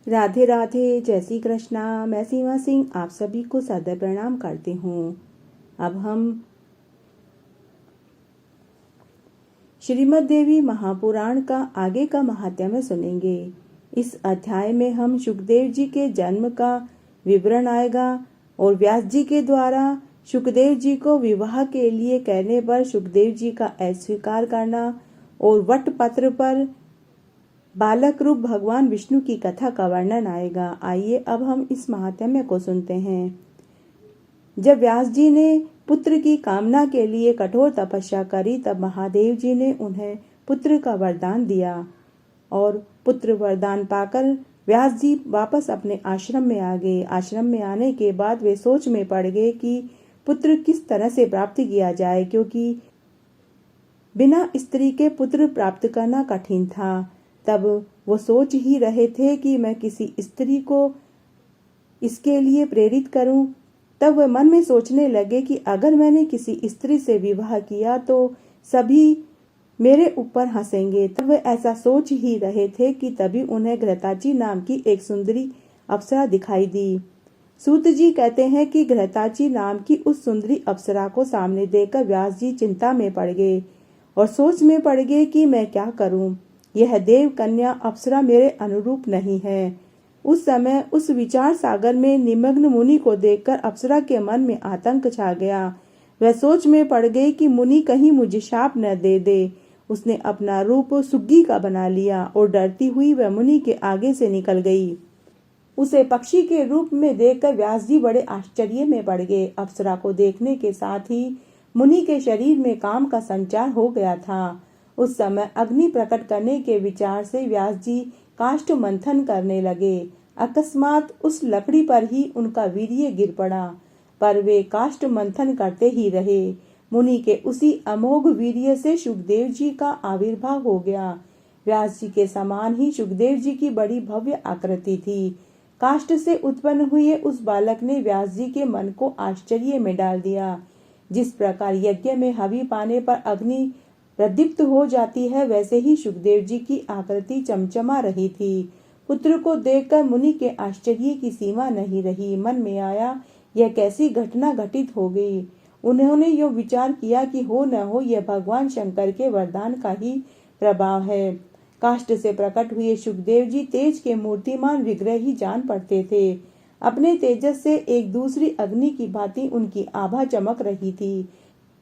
राधे राधे, जय श्री कृष्णा। मैं सीमा सिंह आप सभी को सादर प्रणाम करती हूँ। अब हम श्रीमद् देवी महापुराण का आगे का महात्म्य सुनेंगे। इस अध्याय में हम सुखदेव जी के जन्म का विवरण आएगा और व्यास जी के द्वारा सुखदेव जी को विवाह के लिए कहने पर सुखदेव जी का अस्वीकार करना और वट पत्र पर बालक रूप भगवान विष्णु की कथा का वर्णन आएगा। आइए अब हम इस महात्म्य को सुनते हैं। जब व्यास जी ने पुत्र की कामना के लिए कठोर तपस्या करी तब महादेव जी ने उन्हें पुत्र का वरदान दिया और पुत्र वरदान पाकर व्यास जी वापस अपने आश्रम में आ गए। आश्रम में आने के बाद वे सोच में पड़ गए कि पुत्र किस तरह से प्राप्त किया जाए, क्योंकि बिना स्त्री के पुत्र प्राप्त करना कठिन था। तब वो सोच ही रहे थे कि मैं किसी स्त्री को इसके लिए प्रेरित करूं। तब वे मन में सोचने लगे कि अगर मैंने किसी स्त्री से विवाह किया तो सभी मेरे ऊपर हंसेंगे। तब वे ऐसा सोच ही रहे थे कि तभी उन्हें घृताची नाम की एक सुंदरी अप्सरा दिखाई दी। सूत जी कहते हैं कि घृताची नाम की उस सुंदरी अप्सरा को सामने देखकर व्यास जी चिंता में पड़ गए और सोच में पड़ गए कि मैं क्या करूं। यह देव कन्या अप्सरा मेरे अनुरूप नहीं है। उस समय उस विचार सागर में निमग्न मुनि को देखकर अप्सरा के मन में आतंक छा गया। वह सोच में पड़ गई कि मुनि कहीं मुझे शाप न दे दे। उसने अपना रूप सुग्गी का बना लिया और डरती हुई वह मुनि के आगे से निकल गई। उसे पक्षी के रूप में देखकर व्यास जी बड़े आश्चर्य में पड़ गए। अप्सरा को देखने के साथ ही मुनि के शरीर में काम का संचार हो गया था। उस समय अग्नि प्रकट करने के विचार से व्यास जी काष्ठ मंथन करने लगे। अकस्मात उस लकड़ी पर ही उनका वीर्य गिर पड़ा, पर वे काष्ठ मंथन करते ही रहे। मुनि के उसी अमोघ वीर्य से सुखदेव जी का आविर्भाव हो गया। व्यास जी के समान ही सुखदेव जी की बड़ी भव्य आकृति थी। काष्ठ से उत्पन्न हुए उस बालक ने व्यास जी के मन को आश्चर्य में डाल दिया। जिस प्रकार यज्ञ में हवि पाने पर अग्नि प्रदीप्त हो जाती है, वैसे ही सुखदेव जी की आकृति चमचमा रही थी। पुत्र को देखकर मुनि के आश्चर्य की सीमा नहीं रही। मन में आया यह कैसी घटना घटित हो गई। उन्होंने यह विचार किया कि हो न हो यह भगवान शंकर के वरदान का ही प्रभाव है। काष्ठ से प्रकट हुए सुखदेव जी तेज के मूर्तिमान विग्रह ही जान पड़ते थे। अपने तेजस से एक दूसरी अग्नि की भांति उनकी आभा चमक रही थी।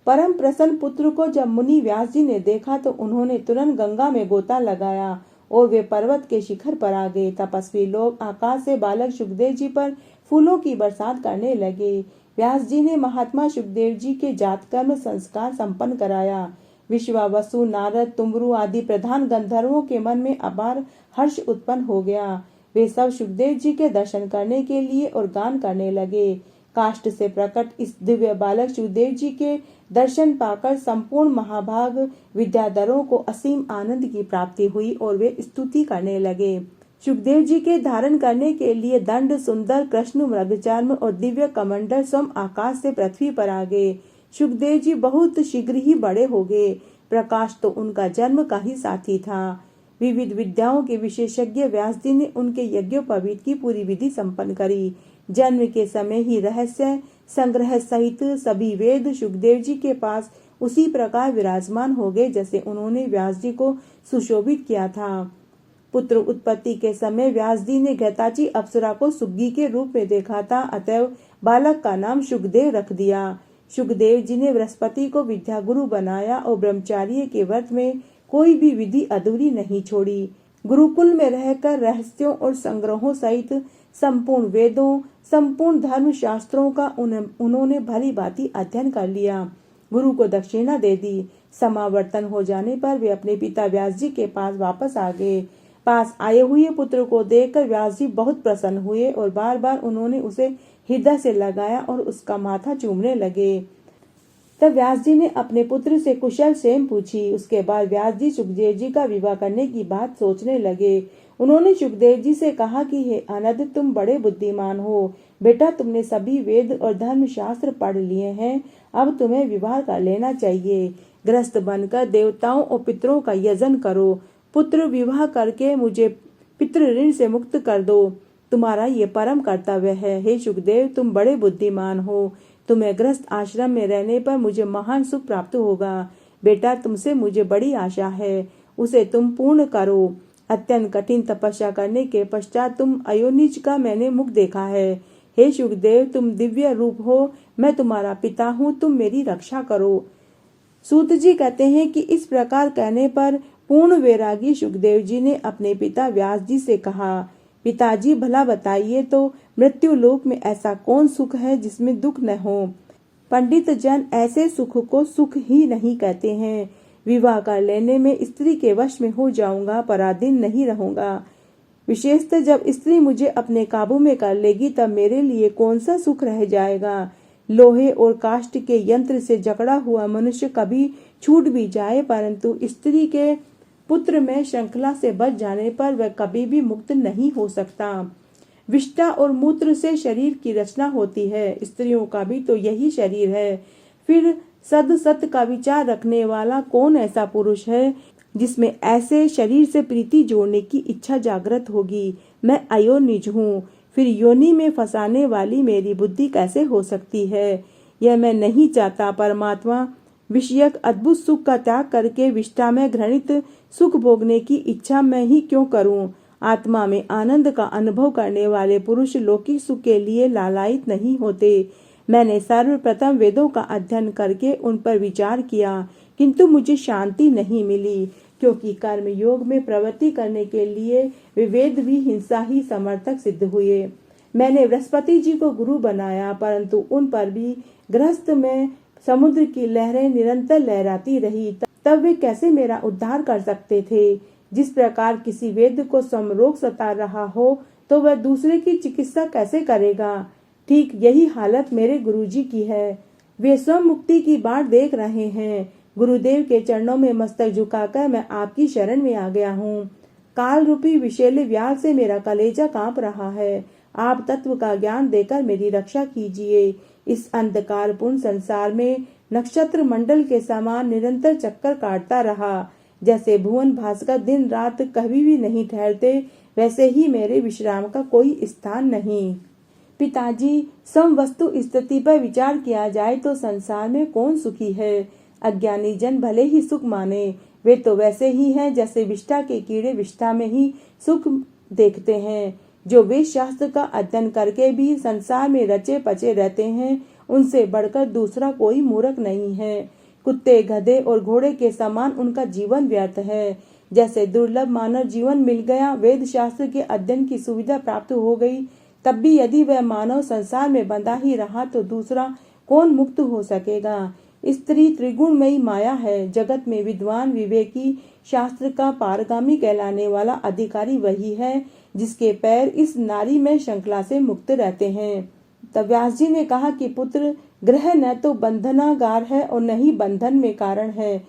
परम प्रसन्न पुत्र को जब मुनि व्यास जी ने देखा तो उन्होंने तुरंत गंगा में गोता लगाया और वे पर्वत के शिखर पर आ गए। तपस्वी लोग आकाश से बालक सुखदेव जी पर फूलों की बरसात करने लगे। व्यास जी ने महात्मा सुखदेव जी के जातकर्म संस्कार संपन्न कराया। विश्वावसु, नारद, तुमरु आदि प्रधान गंधर्वों के मन में अपार हर्ष उत्पन्न हो गया। वे सब सुखदेव जी के दर्शन करने के लिए और गान करने लगे। काष्ठ से प्रकट इस दिव्य बालक सुखदेव जी के दर्शन पाकर संपूर्ण महाभाग विद्याधरों को असीम आनंद की प्राप्ति हुई और वे स्तुति करने लगे। सुखदेव जी के धारण करने के लिए दंड, सुंदर कृष्ण, मृगचर्म और दिव्य कमंडल स्वयं आकाश से पृथ्वी पर आ गए। सुखदेव जी बहुत शीघ्र ही बड़े हो गए। प्रकाश तो उनका जन्म का ही साथी था। विविध विद्याओं के विशेषज्ञ व्यास जी ने उनके यज्ञोपवीत की पूरी विधि संपन्न करी। जन्म के समय ही रहस्य संग्रह सहित सभी वेद सुखदेव जी के पास उसी प्रकार विराजमान हो गए जैसे उन्होंने व्यास जी को सुशोभित किया था। पुत्र उत्पत्ति के समय व्यास जी ने घृताची अप्सरा को सुग्गी के रूप में देखा था, अतएव बालक का नाम सुखदेव रख दिया। सुखदेव जी ने बृहस्पति को विद्या गुरु बनाया और ब्रह्मचार्य के व्रत में कोई भी विधि अधूरी नहीं छोड़ी। गुरुकुल में रहकर रहस्यों और संग्रहों सहित संपूर्ण वेदों, संपूर्ण धर्म शास्त्रों का उन्होंने भली भांति अध्ययन कर लिया। गुरु को दक्षिणा दे दी। समावर्तन हो जाने पर वे अपने पिता व्यास जी के पास वापस आ गए। पास आए हुए पुत्र को देखकर व्यास जी बहुत प्रसन्न हुए और बार बार उन्होंने उसे हृदय से लगाया और उसका माथा चूमने लगे। तब व्यास जी ने अपने पुत्र से कुशल क्षेम पूछी। उसके बाद व्यास जी सुखदेव जी का विवाह करने की बात सोचने लगे। उन्होंने सुखदेव जी से कहा कि हे आनंद, तुम बड़े बुद्धिमान हो। बेटा, तुमने सभी वेद और धर्म शास्त्र पढ़ लिए हैं, अब तुम्हें विवाह कर लेना चाहिए। गृहस्थ बनकर देवताओं और पितरों का यजन करो। पुत्र विवाह करके मुझे पितृ ऋण से मुक्त कर दो। तुम्हारा ये परम कर्तव्य है। हे सुखदेव, तुम बड़े बुद्धिमान हो। तुम्हें गृहस्थ आश्रम में रहने पर मुझे महान सुख प्राप्त होगा। बेटा, तुमसे मुझे बड़ी आशा है, उसे तुम पूर्ण करो। अत्यंत कठिन तपस्या करने के पश्चात तुम अयोनिज का मैंने मुख देखा है। हे सुखदेव, तुम दिव्य रूप हो, मैं तुम्हारा पिता हूँ, तुम मेरी रक्षा करो। सूत जी कहते हैं कि इस प्रकार कहने पर पूर्ण वैरागी सुखदेव जी ने अपने पिता व्यास जी से कहा, पिताजी, भला बताइए तो मृत्यु लोक में ऐसा कौन सुख है जिसमें दुख न हो। पंडित जन ऐसे सुख को सुख ही नहीं कहते हैं। विवाह कर लेने में स्त्री के वश में हो जाऊंगा, पराधीन नहीं रहूंगा। विशेषतः जब स्त्री मुझे अपने काबू में कर लेगी तब मेरे लिए कौन सा सुख रह जाएगा। लोहे और काष्ठ के यंत्र से जकड़ा हुआ मनुष्य कभी छूट भी जाए, परंतु स्त्री के पुत्र में श्रृंखला से बच जाने पर वह कभी भी मुक्त नहीं हो सकता। विष्ठा और मूत्र से शरीर की रचना होती है, स्त्रियों का भी तो यही शरीर है। फिर सद सत का विचार रखने वाला कौन ऐसा पुरुष है जिसमें ऐसे शरीर से प्रीति जोड़ने की इच्छा जागृत होगी। मैं अयोनिज हूँ, फिर योनि में फंसाने वाली मेरी बुद्धि कैसे हो सकती है। यह मैं नहीं चाहता। परमात्मा विषयक अद्भुत सुख का त्याग करके विष्ठा में घृणित सुख भोगने की इच्छा मैं ही क्यों करूं। आत्मा में आनंद का अनुभव करने वाले पुरुष लौकिक सुख के लिए लालायित नहीं होते। मैंने सर्वप्रथम वेदों का अध्ययन करके उन पर विचार किया, किंतु मुझे शांति नहीं मिली, क्योंकि कर्म योग में प्रवृत्ति करने के लिए वे वेद भी हिंसा ही समर्थक सिद्ध हुए। मैंने बृहस्पति जी को गुरु बनाया, परंतु उन पर भी गृहस्थ में समुद्र की लहरें निरंतर लहराती रही, तब वे कैसे मेरा उद्धार कर सकते थे। जिस प्रकार किसी वेद को समरोग सता रहा हो तो वह दूसरे की चिकित्सा कैसे करेगा, ठीक यही हालत मेरे गुरुजी की है। वे स्वयं मुक्ति की बाट देख रहे हैं। गुरुदेव के चरणों में मस्तक झुकाकर मैं आपकी शरण में आ गया हूँ। काल रूपी विषैले व्याल से मेरा कलेजा कांप रहा है। आप तत्व का ज्ञान देकर मेरी रक्षा कीजिए। इस अंधकारपूर्ण संसार में नक्षत्र मंडल के समान निरंतर चक्कर काटता रहा। जैसे भुवन भास्कर दिन रात कभी भी नहीं ठहरते, वैसे ही मेरे विश्राम का कोई स्थान नहीं। पिताजी, समवस्तु स्थिति पर विचार किया जाए तो संसार में कौन सुखी है। अज्ञानी जन भले ही सुख माने, वे तो वैसे ही हैं जैसे विष्ठा के कीड़े विष्ठा में ही सुख देखते हैं। जो वेद शास्त्र का अध्ययन करके भी संसार में रचे पचे रहते हैं, उनसे बढ़कर दूसरा कोई मूर्ख नहीं है। कुत्ते, गधे और घोड़े के समान उनका जीवन व्यर्थ है। जैसे दुर्लभ मानव जीवन मिल गया, वेद शास्त्र के अध्ययन की सुविधा प्राप्त हो गई, तब भी यदि वह मानव संसार में बंधा ही रहा तो दूसरा कौन मुक्त हो सकेगा। स्त्री त्रिगुणमयी माया है। जगत में विद्वान, विवेकी, शास्त्र का पारगामी कहलाने वाला अधिकारी वही है जिसके पैर इस नारी में श्रृंखला से मुक्त रहते हैं। तब व्यास जी ने कहा कि पुत्र, ग्रह न तो बंधनागार है और न ही बंधन में कारण है।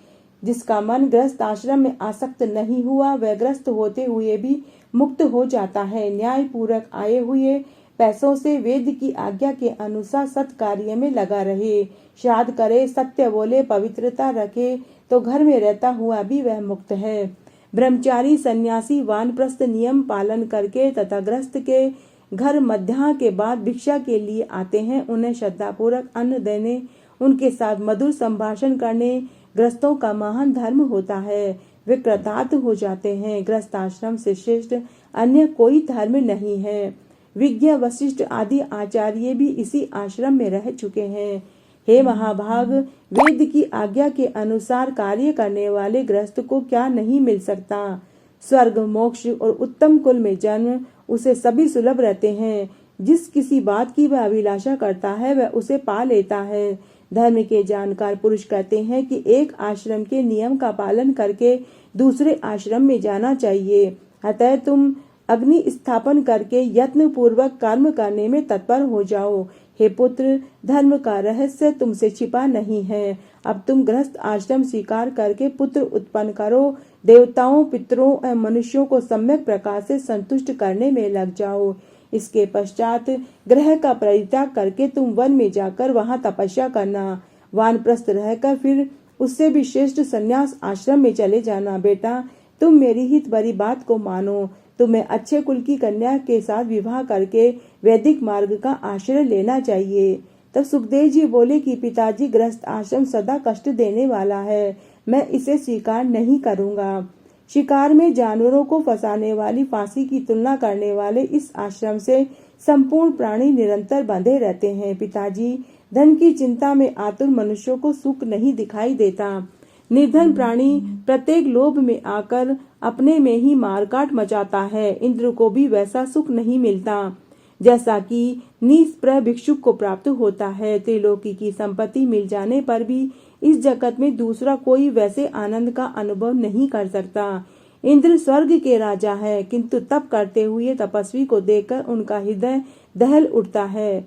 जिसका मन ग्रस्त आश्रम में आसक्त नहीं हुआ, वह ग्रस्त होते हुए भी मुक्त हो जाता है। न्याय पूर्वक आए हुए पैसों से वेद की आज्ञा के अनुसार सत्कार्य में लगा रहे, श्राद्ध करे, सत्य बोले, पवित्रता रखे, तो घर में रहता हुआ भी वह मुक्त है। ब्रह्मचारी, सन्यासी वानप्रस्थ नियम पालन करके तथा ग्रस्त के घर मध्याह्न के बाद भिक्षा के लिए आते हैं, उन्हें श्रद्धापूर्वक अन्न देने, उनके साथ मधुर संभाषण करने ग्रस्तों का महान धर्म होता है। वे कृतार्थ हो जाते हैं। ग्रस्त आश्रम से श्रेष्ठ अन्य कोई धर्म नहीं है। विज्ञ, वशिष्ठ आदि आचार्य भी इसी आश्रम में रह चुके हैं। हे महाभाग, वेद की आज्ञा के अनुसार कार्य करने वाले गृहस्थ को क्या नहीं मिल सकता। स्वर्ग, मोक्ष और उत्तम कुल में जन्म उसे सभी सुलभ रहते हैं। जिस किसी बात की वह अभिलाषा करता है वह उसे पा लेता है। धर्म के जानकार पुरुष कहते हैं कि एक आश्रम के नियम का पालन करके दूसरे आश्रम में जाना चाहिए। अतः तुम अग्नि स्थापन करके यत्न पूर्वक कर्म करने में तत्पर हो जाओ। हे पुत्र, धर्म का रहस्य तुमसे छिपा नहीं है। अब तुम गृहस्थ आश्रम स्वीकार करके पुत्र उत्पन्न करो। देवताओं, पितरों और मनुष्यों को सम्यक प्रकार से संतुष्ट करने में लग जाओ। इसके पश्चात ग्रह का परित्याग करके तुम वन में जाकर वहां तपस्या करना। वानप्रस्थ रहकर फिर उससे भी श्रेष्ठ संन्यास आश्रम में चले जाना। बेटा, तुम मेरी हित भरी बात को मानो। तुम्हें अच्छे कुल की कन्या के साथ विवाह करके वैदिक मार्ग का आश्रय लेना चाहिए। तब सुखदेव जी बोले कि पिताजी, गृहस्थ आश्रम सदा कष्ट देने वाला है, मैं इसे स्वीकार नहीं करूंगा। शिकार में जानवरों को फंसाने वाली फांसी की तुलना करने वाले इस आश्रम से संपूर्ण प्राणी निरंतर बंधे रहते हैं। पिताजी, धन की चिंता में आतुर मनुष्यों को सुख नहीं दिखाई देता। निर्धन प्राणी प्रत्येक लोभ में आकर अपने में ही मारकाट मचाता है। इंद्र को भी वैसा सुख नहीं मिलता जैसा कि निष्प्रह भिक्षुक को प्राप्त होता है। त्रिलोकी की संपत्ति मिल जाने पर भी इस जगत में दूसरा कोई वैसे आनंद का अनुभव नहीं कर सकता। इंद्र स्वर्ग के राजा है, किंतु तप करते हुए तपस्वी को देखकर उनका हृदय दहल उठता है।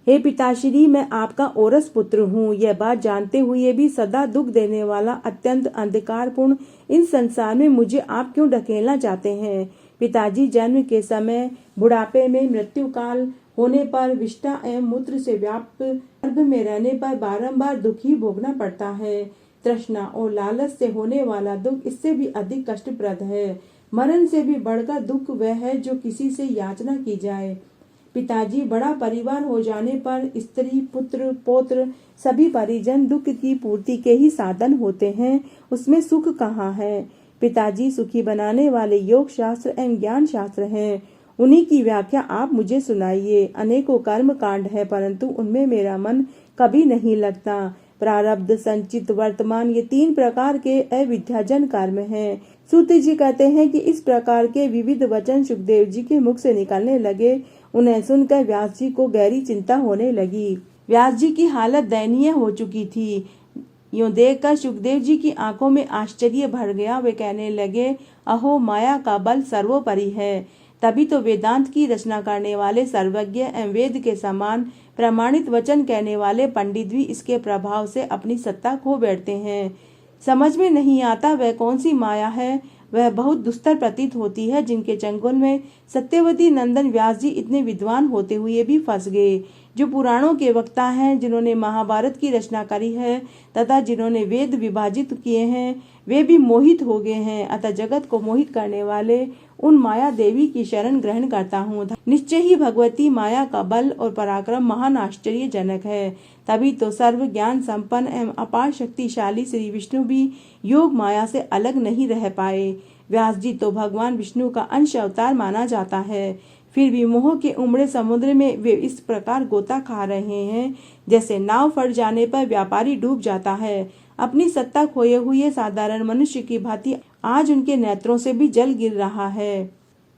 हे पिताश्री, मैं आपका औरस पुत्र हूँ। यह बात जानते हुए भी सदा दुख देने वाला अत्यंत अंधकारपूर्ण इन संसार में मुझे आप क्यों ढकेलना चाहते हैं? पिताजी, जन्म के समय, बुढ़ापे में, मृत्यु काल होने पर, विष्ठा एवं मूत्र से व्याप्त गर्भ में रहने पर बारंबार दुख ही भोगना पड़ता है। तृष्णा और लालच से होने वाला दुख इससे भी अधिक कष्टप्रद है। मरण से भी बढ़कर दुख वह है जो किसी से याचना की जाए। पिताजी, बड़ा परिवार हो जाने पर स्त्री, पुत्र, पौत्र सभी परिजन दुख की पूर्ति के ही साधन होते हैं, उसमें सुख कहाँ है? पिताजी, सुखी बनाने वाले योग शास्त्र एवं ज्ञान शास्त्र हैं, उन्हीं की व्याख्या आप मुझे सुनाइए। अनेकों कर्म कांड है, परंतु उनमें मेरा मन कभी नहीं लगता। प्रारब्ध, संचित, वर्तमान, ये 3 प्रकार के अविद्याजन कर्म हैं। सूत जी कहते हैं कि इस प्रकार के विविध वचन सुखदेव जी के मुख से निकलने लगे। उन्हें सुनकर व्यास जी को गहरी चिंता होने लगी। व्यास जी की हालत दयनीय हो चुकी थी। यूं देखकर सुखदेव जी की आंखों में आश्चर्य भर गया। वे कहने लगे, अहो, माया का बल सर्वोपरि है। तभी तो वेदांत की रचना करने वाले सर्वज्ञ एवं वेद के समान प्रमाणित वचन कहने वाले पंडित भी इसके प्रभाव से अपनी सत्ता खो बैठते हैं। समझ में नहीं आता वह कौन सी माया है। वह बहुत दुस्तर प्रतीत होती है, जिनके चंगुल में सत्यवती नंदन व्यास जी इतने विद्वान होते हुए भी फंस गए, जो पुराणों के वक्ता हैं, जिन्होंने महाभारत की रचना करी है तथा जिन्होंने वेद विभाजित किए हैं, वे भी मोहित हो गए हैं। अतः जगत को मोहित करने वाले उन माया देवी की शरण ग्रहण करता हूँ। निश्चय ही भगवती माया का बल और पराक्रम महान आश्चर्यजनक है। तभी तो सर्व ज्ञान संपन्न एवं अपार शक्तिशाली श्री विष्णु भी योग माया से अलग नहीं रह पाए। व्यास जी तो भगवान विष्णु का अंश अवतार माना जाता है, फिर भी मोह के उमड़े समुद्र में वे इस प्रकार गोता खा रहे हैं जैसे नाव फट जाने पर व्यापारी डूब जाता है। अपनी सत्ता खोए हुए साधारण मनुष्य की भांति आज उनके नेत्रों से भी जल गिर रहा है।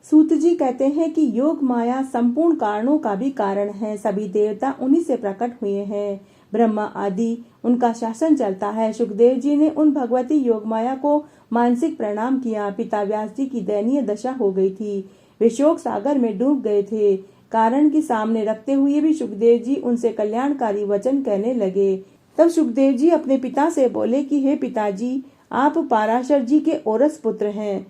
सूत जी कहते हैं कि योग माया संपूर्ण कारणों का भी कारण है। सभी देवता उन्हीं से प्रकट हुए हैं। ब्रह्मा आदि उनका शासन चलता है। सुखदेव जी ने उन भगवती योग माया को मानसिक प्रणाम किया। पिता व्यास जी की दयनीय दशा हो गई थी। वे शोक सागर में डूब गए थे। कारण की सामने रखते हुए भी सुखदेव जी उनसे कल्याणकारी वचन कहने लगे। तब सुखदेव जी अपने पिता से बोले कि हे पिताजी, आप पाराशर जी के औरस पुत्र हैं।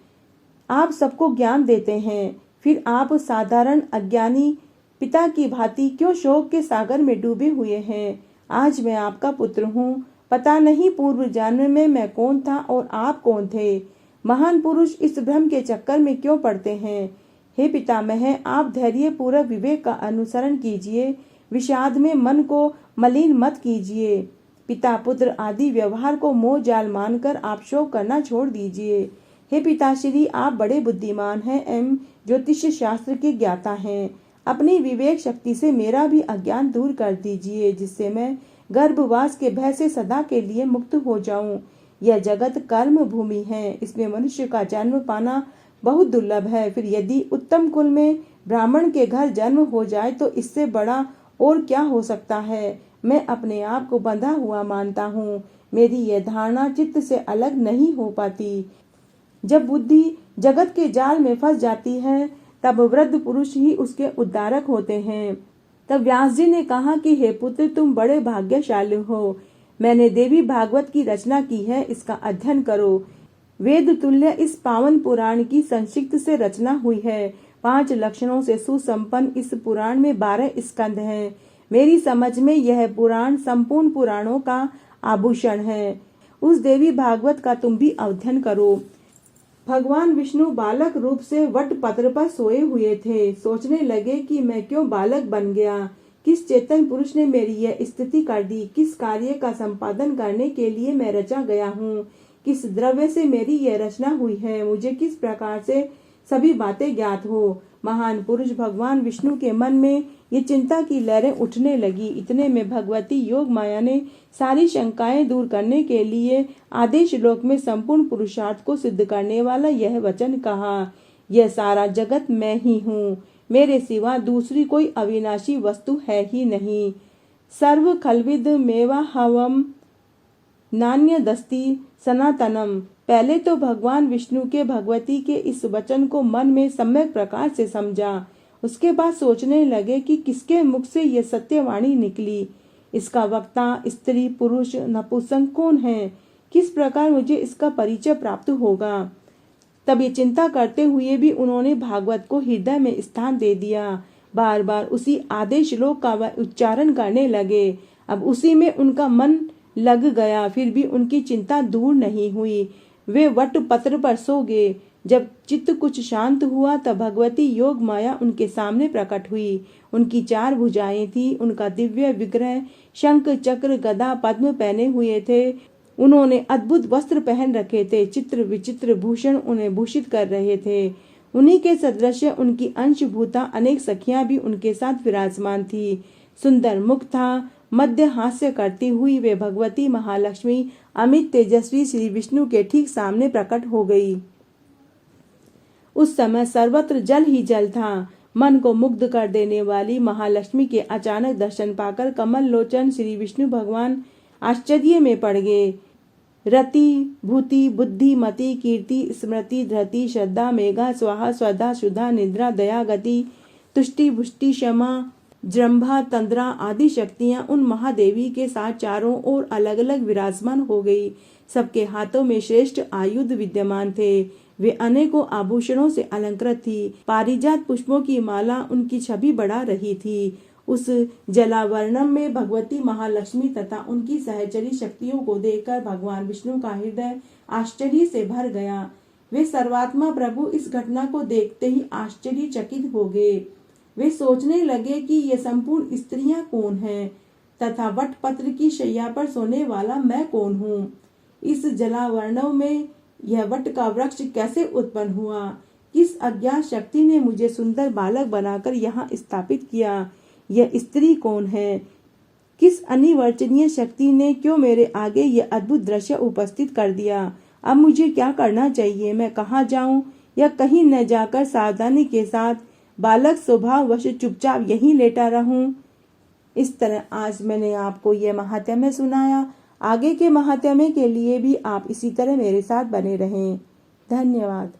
आप सबको ज्ञान देते हैं, फिर आप साधारण अज्ञानी पिता की भांति क्यों शोक के सागर में डूबे हुए हैं? आज मैं आपका पुत्र हूँ। पता नहीं पूर्व जन्म में मैं कौन था और आप कौन थे। महान पुरुष इस भ्रम के चक्कर में क्यों पड़ते हैं? हे पितामह, आप धैर्य पूर्वक विवेक का अनुसरण कीजिए। विषाद में मन को मलिन मत कीजिए। पिता पुत्र आदि व्यवहार को मोह जाल मानकर आप शोक करना छोड़ दीजिए। हे पिताश्री, आप बड़े बुद्धिमान हैं एवं ज्योतिष शास्त्र के ज्ञाता हैं। अपनी विवेक शक्ति से मेरा भी अज्ञान दूर कर दीजिए, जिससे मैं गर्भवास के भय से सदा के लिए मुक्त हो जाऊं। यह जगत कर्म भूमि है, इसमें मनुष्य का जन्म पाना बहुत दुर्लभ है। फिर यदि उत्तम कुल में ब्राह्मण के घर जन्म हो जाए तो इससे बड़ा और क्या हो सकता है। मैं अपने आप को बंधा हुआ मानता हूँ। मेरी यह धारणा चित्त से अलग नहीं हो पाती। जब बुद्धि जगत के जाल में फंस जाती है, तब वृद्ध पुरुष ही उसके उद्धारक होते हैं। तब व्यास जी ने कहा कि हे पुत्र, तुम बड़े भाग्यशाली हो। मैंने देवी भागवत की रचना की है, इसका अध्ययन करो। वेद तुल्य इस पावन पुराण की संक्षिप्त से रचना हुई है। 5 लक्षणों से सुसंपन्न इस पुराण में 12 स्कंध हैं। मेरी समझ में यह पुराण संपूर्ण पुराणों का आभूषण है। उस देवी भागवत का तुम भी अध्ययन करो। भगवान विष्णु बालक रूप से वट पत्र पर सोए हुए थे। सोचने लगे कि मैं क्यों बालक बन गया, किस चेतन पुरुष ने मेरी यह स्थिति कर दी, किस कार्य का संपादन करने के लिए मैं रचा गया हूँ, किस द्रव्य से मेरी यह रचना हुई है, मुझे किस प्रकार से सभी बातें ज्ञात हो। महान पुरुष भगवान विष्णु के मन में ये चिंता की लहरें उठने लगी। इतने में भगवती योग माया ने सारी शंकाएं दूर करने के लिए आधे श्लोक में संपूर्ण पुरुषार्थ को सिद्ध करने वाला यह वचन कहा, यह सारा जगत मैं ही हूँ, मेरे सिवा दूसरी कोई अविनाशी वस्तु है ही नहीं। सर्व खलविद मेवा हवम नान्य दस्ती सनातनम। पहले तो भगवान विष्णु के भगवती के इस वचन को मन में सम्यक प्रकार से समझा। उसके बाद सोचने लगे कि किसके मुख से यह सत्यवाणी निकली, इसका वक्ता स्त्री पुरुष नपुंसक कौन है, किस प्रकार मुझे इसका परिचय प्राप्त होगा। तब ये चिंता करते हुए भी उन्होंने भागवत को हृदय में स्थान दे दिया। बार बार उसी आधे श्लोक का वह उच्चारण करने लगे। अब उसी में उनका मन लग गया, फिर भी उनकी चिंता दूर नहीं हुई। वे वट पत्र पर सो गए। जब चित्त कुछ शांत हुआ तब भगवती योग माया उनके सामने प्रकट हुई। उनकी 4 भुजाएं थी, उनका दिव्य विग्रह शंख चक्र गदा पद्म पहने हुए थे। उन्होंने अद्भुत वस्त्र पहन रखे थे, चित्र विचित्र भूषण उन्हें भूषित कर रहे थे। उन्हीं के सदृश उनकी अंशभूता अनेक सखियां भी उनके साथ विराजमान थी। सुंदर मुख था, मध्य हास्य करती हुई वे भगवती महालक्ष्मी अमित तेजस्वी श्री विष्णु के ठीक सामने प्रकट हो गई। उस समय सर्वत्र जल ही जल था। मन को मुग्ध कर देने वाली महालक्ष्मी के अचानक दर्शन पाकर कमल लोचन श्री विष्णु भगवान आश्चर्य में पड़ गए। रति भूति बुद्धि मति कीर्ति स्मृति धृति श्रद्धा मेघा स्वाहा स्वधा सुधा निद्रा दया गति तुष्टि पुष्टि क्षमा जृंभा तंद्रा आदि शक्तियां उन महादेवी के साथ चारों ओर अलग अलग विराजमान हो गई। सबके हाथों में श्रेष्ठ आयुध विद्यमान थे। वे अनेकों आभूषणों से अलंकृत थी। पारिजात पुष्पों की माला उनकी छवि बढ़ा रही थी। उस जलावरणम में भगवती महालक्ष्मी तथा उनकी सहचरी शक्तियों को देखकर भगवान विष्णु का हृदय आश्चर्य से भर गया। वे सर्वात्मा प्रभु इस घटना को देखते ही आश्चर्यचकित हो गए। वे सोचने लगे कि ये संपूर्ण स्त्रियां कौन हैं तथा वट पत्र की शैया पर सोने वाला मैं कौन हूँ। इस जलावरणों में यह वट का वृक्ष कैसे उत्पन्न हुआ, किस अज्ञात शक्ति ने मुझे सुंदर बालक बनाकर यहाँ स्थापित किया, यह स्त्री कौन है, किस अनिवर्चनीय शक्ति ने क्यों मेरे आगे यह अद्भुत दृश्य उपस्थित कर दिया। अब मुझे क्या करना चाहिए, मैं कहाँ जाऊँ या कहीं न जाकर सावधानी के साथ बालक स्वभाव वश चुपचाप यहीं लेटा रहूं। इस तरह आज मैंने आपको यह महात्म्य सुनाया। आगे के महात्म्य के लिए भी आप इसी तरह मेरे साथ बने रहें। धन्यवाद।